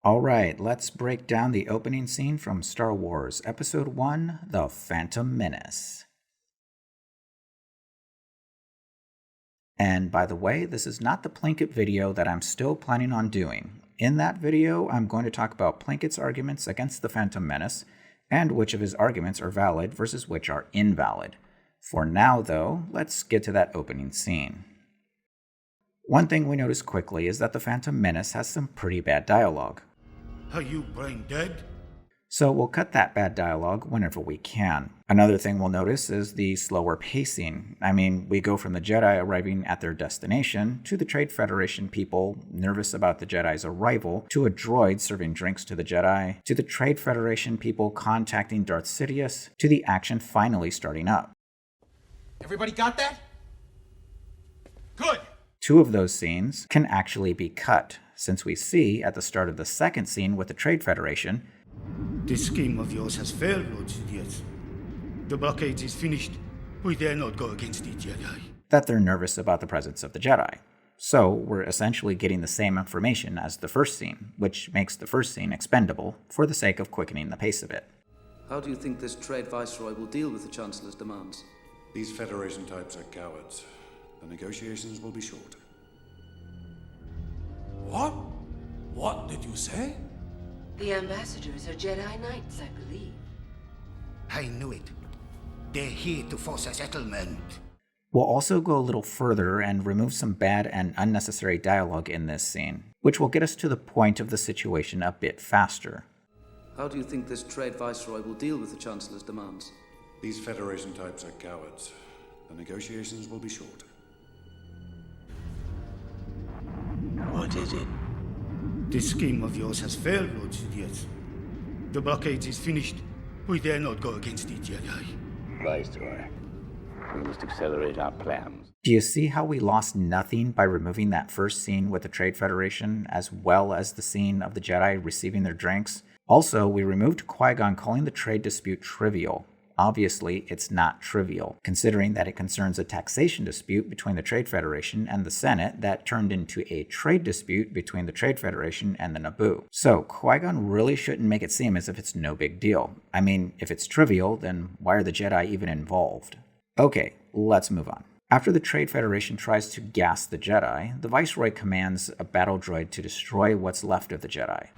Alright, let's break down the opening scene from Star Wars Episode 1, The Phantom Menace. And by the way, this is not the Plinkett video that I'm still planning on doing. In that video, I'm going to talk about Plinkett's arguments against the Phantom Menace, and which of his arguments are valid versus which are invalid. For now, though, let's get to that opening scene. One thing we notice quickly is that the Phantom Menace has some pretty bad dialogue. Are you brain dead? So we'll cut that bad dialogue whenever we can. Another thing we'll notice is the slower pacing. I mean, we go from the Jedi arriving at their destination, to the Trade Federation people nervous about the Jedi's arrival, to a droid serving drinks to the Jedi, to the Trade Federation people contacting Darth Sidious, to the action finally starting up. Everybody got that? Good! Two of those scenes can actually be cut, since we see at the start of the second scene with the Trade Federation, This scheme of yours has failed, Lord Sidious. The blockade is finished. We dare not go against the Jedi. that they're nervous about the presence of the Jedi. So we're essentially getting the same information as the first scene, which makes the first scene expendable for the sake of quickening the pace of it. How do you think this trade viceroy will deal with the Chancellor's demands? These Federation types are cowards. The negotiations will be short. What? What did you say? The ambassadors are Jedi Knights, I believe. I knew it. They're here to force a settlement. We'll also go a little further and remove some bad and unnecessary dialogue in this scene, which will get us to the point of the situation a bit faster. How do you think this trade viceroy will deal with the Chancellor's demands? These Federation types are cowards. The negotiations will be short. What is it? This scheme of yours has failed, Lord Sidious. The blockade is finished. We dare not go against the Jedi. Viceroy, we must accelerate our plans. Do you see how we lost nothing by removing that first scene with the Trade Federation, as well as the scene of the Jedi receiving their drinks? Also, we removed Qui-Gon calling the trade dispute trivial. Obviously, it's not trivial, considering that it concerns a taxation dispute between the Trade Federation and the Senate that turned into a trade dispute between the Trade Federation and the Naboo. So, Qui-Gon really shouldn't make it seem as if it's no big deal. I mean, if it's trivial, then why are the Jedi even involved? Okay, let's move on. After the Trade Federation tries to gas the Jedi, the Viceroy commands a battle droid to destroy what's left of the Jedi.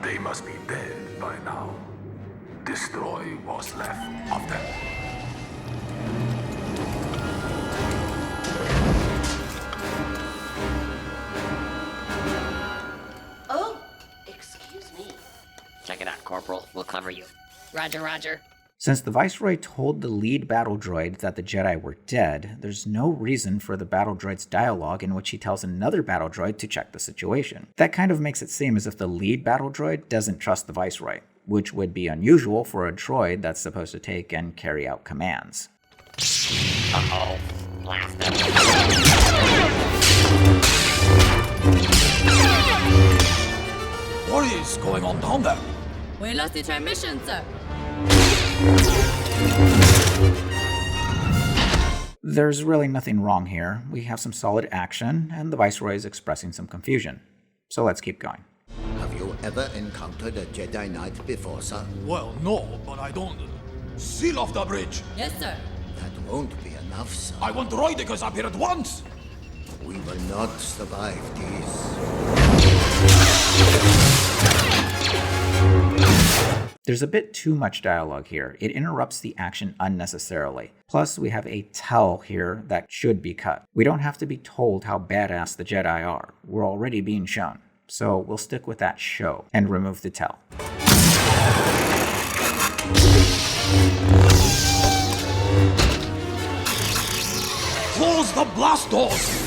They must be dead by now. Destroy what's left of them. Oh, excuse me. Check it out, Corporal. We'll cover you. Roger, roger. Since the Viceroy told the lead battle droid that the Jedi were dead, there's no reason for the battle droid's dialogue in which he tells another battle droid to check the situation. That kind of makes it seem as if the lead battle droid doesn't trust the Viceroy, which would be unusual for a droid that's supposed to take and carry out commands. Uh-oh. Blast them. What is going on down there? We lost the transmission, sir. There's really nothing wrong here. We have some solid action, and the Viceroy is expressing some confusion. So let's keep going. Have you ever encountered a Jedi Knight before, sir? Well, no, but I don't. Seal off the bridge. Yes, sir. That won't be enough, sir. I want droidekas up here at once. We will not survive this. There's a bit too much dialogue here. It interrupts the action unnecessarily. Plus, we have a tell here that should be cut. We don't have to be told how badass the Jedi are. We're already being shown. So we'll stick with that show and remove the tell. Close the blast doors.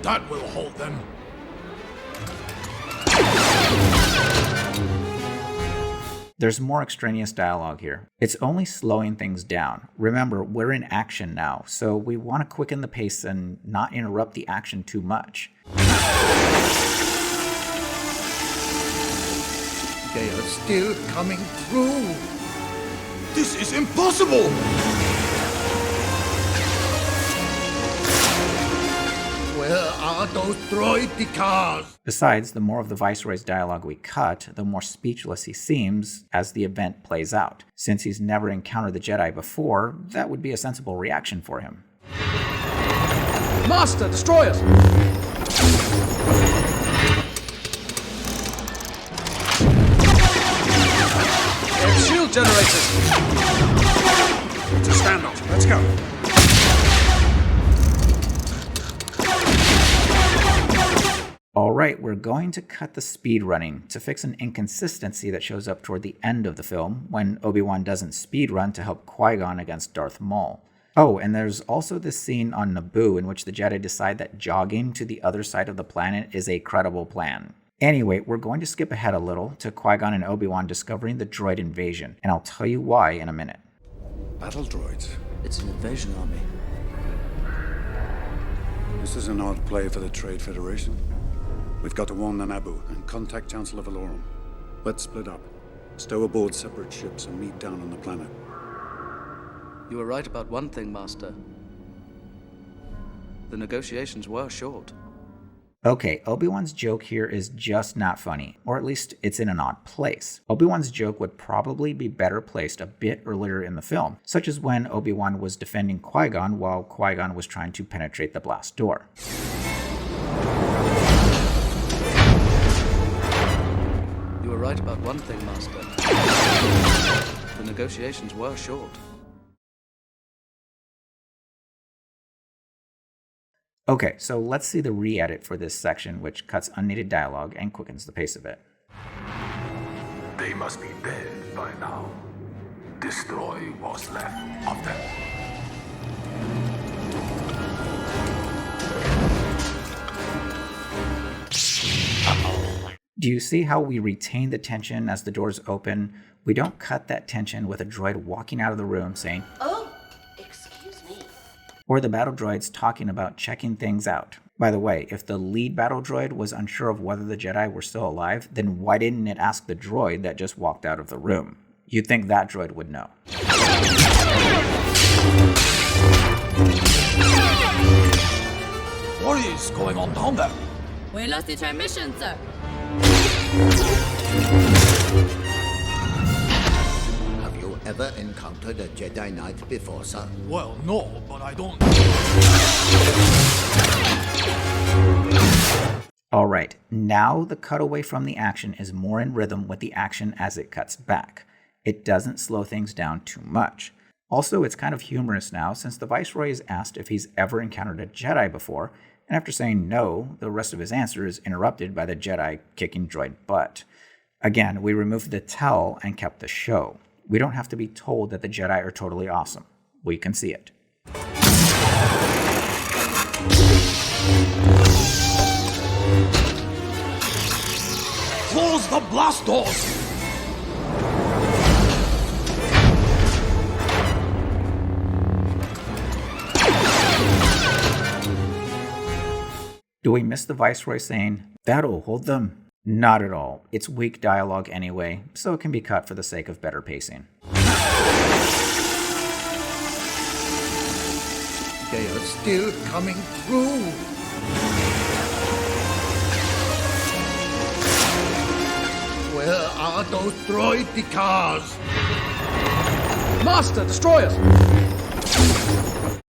That will hold them. There's more extraneous dialogue here. It's only slowing things down. Remember, we're in action now, so we want to quicken the pace and not interrupt the action too much. They are still coming through. This is impossible! are those droid cars? Besides, the more of the Viceroy's dialogue we cut, the more speechless he seems as the event plays out. Since he's never encountered the Jedi before, that would be a sensible reaction for him. Master, destroy us! Shield generators! It's a standoff. Let's go. Alright, we're going to cut the speed running to fix an inconsistency that shows up toward the end of the film when Obi-Wan doesn't speed run to help Qui-Gon against Darth Maul. Oh, and there's also this scene on Naboo in which the Jedi decide that jogging to the other side of the planet is a credible plan. Anyway, we're going to skip ahead a little to Qui-Gon and Obi-Wan discovering the droid invasion, and I'll tell you why in a minute. Battle droids. It's an invasion army. This is an odd play for the Trade Federation. We've got to warn the Naboo and contact Chancellor Valorum. Let's split up, stow aboard separate ships and meet down on the planet. You were right about one thing, Master. The negotiations were short. Okay, Obi-Wan's joke here is just not funny, or at least it's in an odd place. Obi-Wan's joke would probably be better placed a bit earlier in the film, such as when Obi-Wan was defending Qui-Gon while Qui-Gon was trying to penetrate the blast door. You were right about one thing, Master. The negotiations were short. Okay, so let's see the re-edit for this section, which cuts unneeded dialogue and quickens the pace of it. They must be dead by now. Destroy what's left of them. Do you see how we retain the tension as the doors open? We don't cut that tension with a droid walking out of the room saying, Oh, excuse me. or the battle droids talking about checking things out. By the way, if the lead battle droid was unsure of whether the Jedi were still alive, then why didn't it ask the droid that just walked out of the room? You'd think that droid would know. What is going on down there? We lost the transmission, sir. Have you ever encountered a Jedi Knight before, sir? Well, no, but I don't. Alright, now the cutaway from the action is more in rhythm with the action as it cuts back. It doesn't slow things down too much. Also, it's kind of humorous now since the Viceroy is asked if he's ever encountered a Jedi before, and after saying no, the rest of his answer is interrupted by the Jedi kicking droid butt. Again, we removed the tell and kept the show. We don't have to be told that the Jedi are totally awesome. We can see it. Close the blast doors! Do we miss the Viceroy saying, "That'll hold them"? Not at all. It's weak dialogue anyway, so it can be cut for the sake of better pacing. They are still coming through. Where are those droid cars? Master, destroy us!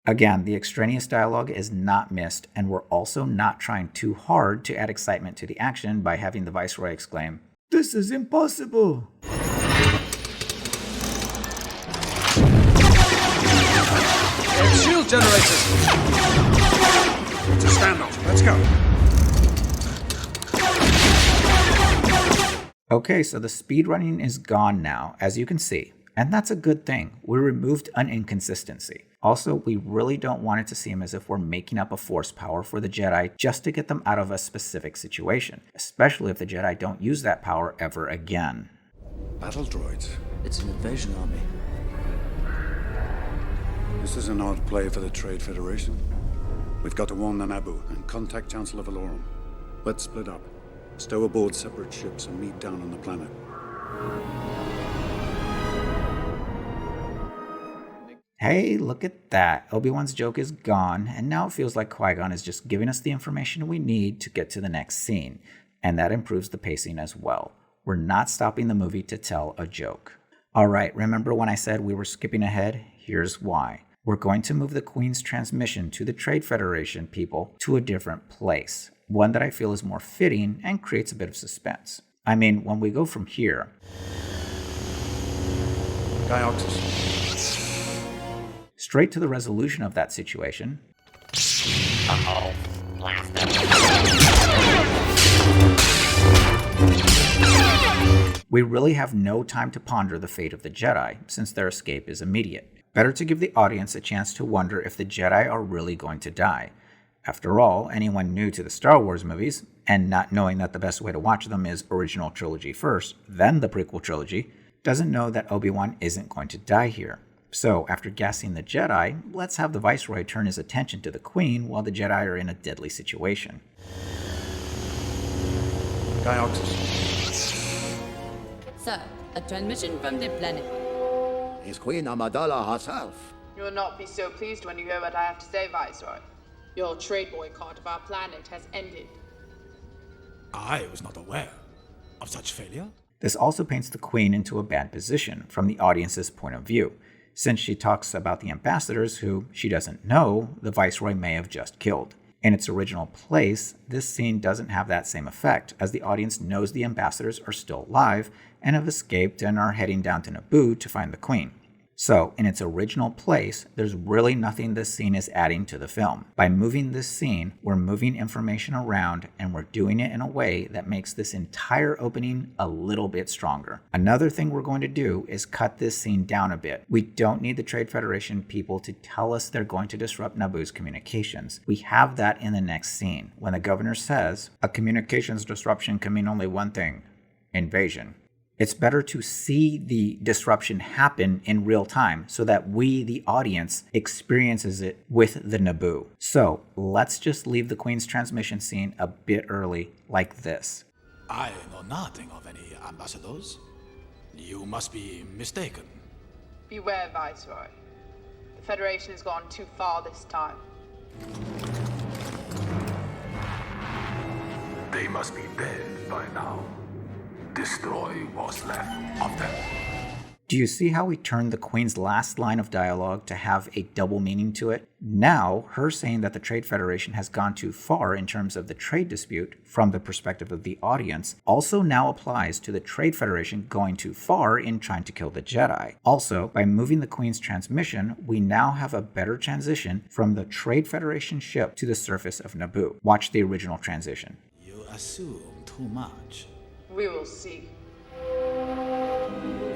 Again, the extraneous dialogue is not missed, and we're also not trying too hard to add excitement to the action by having the Viceroy exclaim, "This is impossible!" Shield generators! It's a standoff. Let's go. Okay, so the speed running is gone now, as you can see. And that's a good thing. We removed an inconsistency. Also, we really don't want it to seem as if we're making up a force power for the Jedi just to get them out of a specific situation, especially if the Jedi don't use that power ever again. Battle droids. It's an invasion army. This is an odd play for the Trade Federation. We've got to warn the Naboo and contact Chancellor Valorum. Let's split up, stow aboard separate ships and meet down on the planet. Hey, look at that. Obi-Wan's joke is gone, and now it feels like Qui-Gon is just giving us the information we need to get to the next scene, and that improves the pacing as well. We're not stopping the movie to tell a joke. All right, remember when I said we were skipping ahead? Here's why. We're going to move the Queen's transmission to the Trade Federation people to a different place, one that I feel is more fitting and creates a bit of suspense. I mean, when we go from here... straight to the resolution of that situation... Uh-oh. Blaster. We really have no time to ponder the fate of the Jedi, since their escape is immediate. Better to give the audience a chance to wonder if the Jedi are really going to die. After all, anyone new to the Star Wars movies, and not knowing that the best way to watch them is original trilogy first, then the prequel trilogy, doesn't know that Obi-Wan isn't going to die here. So, after gassing the Jedi, let's have the Viceroy turn his attention to the Queen while the Jedi are in a deadly situation. Sir, a transmission from the planet. It's Queen Amidala herself. You will not be so pleased when you hear what I have to say, Viceroy. Your trade boycott of our planet has ended. I was not aware of such failure. This also paints the Queen into a bad position from the audience's point of view, since she talks about the ambassadors who she doesn't know the Viceroy may have just killed. In its original place, this scene doesn't have that same effect, as the audience knows the ambassadors are still alive and have escaped and are heading down to Naboo to find the Queen. So, in its original place, there's really nothing this scene is adding to the film. By moving this scene, we're moving information around, and we're doing it in a way that makes this entire opening a little bit stronger. Another thing we're going to do is cut this scene down a bit. We don't need the Trade Federation people to tell us they're going to disrupt Naboo's communications. We have that in the next scene, when the governor says, "A communications disruption can mean only one thing: invasion." It's better to see the disruption happen in real time so that we, the audience, experiences it with the Naboo. So let's just leave the Queen's transmission scene a bit early like this. I know nothing of any ambassadors. You must be mistaken. Beware, Viceroy. The Federation has gone too far this time. They must be dead by now. Destroy what's left of them. Do you see how we turned the Queen's last line of dialogue to have a double meaning to it? Now, her saying that the Trade Federation has gone too far in terms of the trade dispute from the perspective of the audience also now applies to the Trade Federation going too far in trying to kill the Jedi. Also, by moving the Queen's transmission, we now have a better transition from the Trade Federation ship to the surface of Naboo. Watch the original transition. You assume too much. We will see.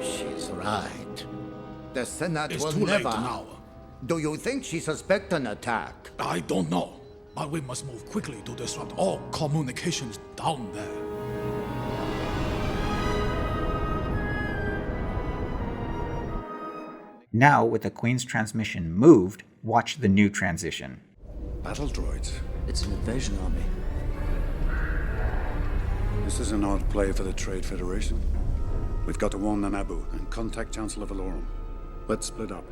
She's right. The Senate It's will too late never... now. Do you think she suspects an attack? I don't know, but we must move quickly to disrupt all communications down there. Now, with the Queen's transmission moved, watch the new transition. Battle droids. It's an invasion army. This is an odd play for the Trade Federation. We've got to warn the Naboo and contact Chancellor Valorum. Let's split up,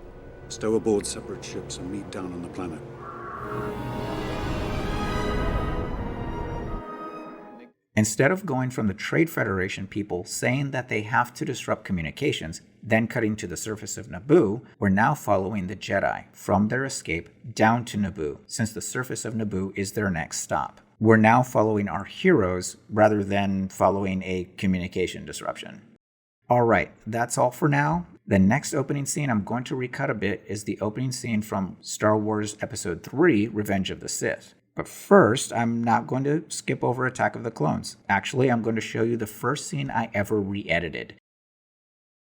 stow aboard separate ships and meet down on the planet. Instead of going from the Trade Federation people saying that they have to disrupt communications, then cutting to the surface of Naboo, we're now following the Jedi from their escape down to Naboo, since the surface of Naboo is their next stop. We're now following our heroes rather than following a communication disruption. All right, that's all for now. The next opening scene I'm going to recut a bit is the opening scene from Star Wars Episode 3, Revenge of the Sith. But first, I'm not going to skip over Attack of the Clones. Actually, I'm going to show you the first scene I ever re-edited.